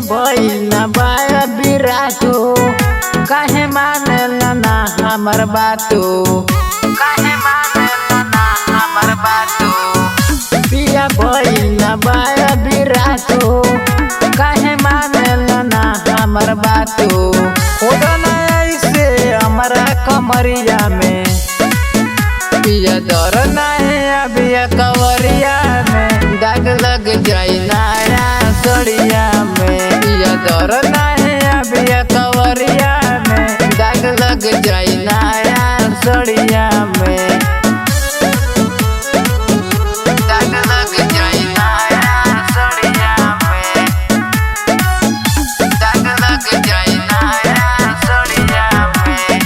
भइल ना बाया बिरातो काहे मानेला ना हमर बातो काहे मानेला ना हमर बातो पिया भइल ना बाया बिरातो काहे मानेला ना हमर बातो होदा ना ऐसे हमरा कमरिया में पिया दर नहीं अभी कवरिया में दाग लग जाई नया सड़िया में पिया दर नहीं अभी कवरिया में दाग लग जाई नया सड़िया में दाग लग जाई नया सड़िया में दाग लग जाई नया सड़िया में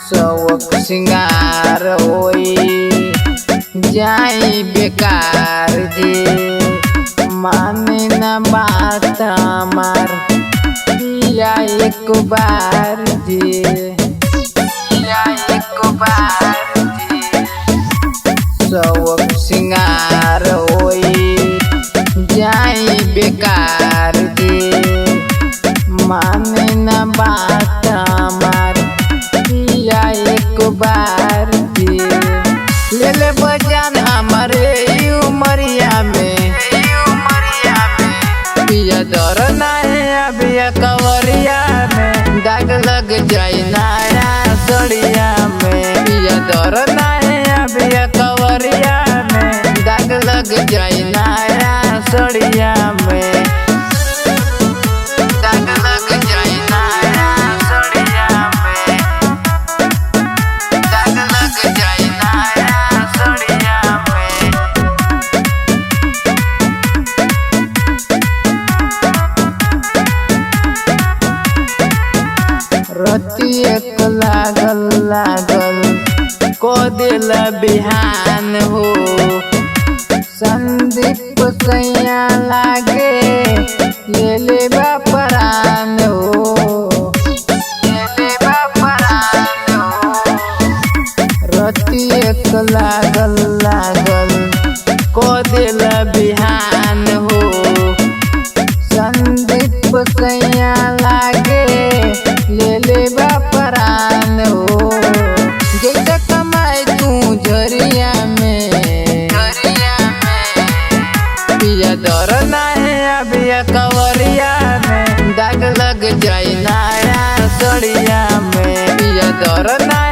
शौक सिंगार होई जाई बेकार जे माने न बात हमार पिया एक बार जे पिया एक बार जे शौक सिंगार होई जाई बेकार जे माने न बात हमार पिया एक बार ले ले बजान हमारे उमरिया में पिया दर नहीं अभी कवरिया में दाग लग जाई नया सड़िया में पिया दर नहीं अभी कवरिया में दाग लग जाई नया सड़िया में दाग लग जाई नया सड़िया में दाग लग जाई नया सड़िया में रति एक लागल लागल को दिल बिहान हो संदीप सैया लागे ले ले बापरान हो ले ले बापरान हो रति एक लागल लागल को दिल बिहान हो संदीप सैया लागे ले ले बापरान हो जैसे कमाए तू झरिया में पिया दर नहीं अभी कवरिया में दाग लग जाई नया सड़िया में पिया दर नहीं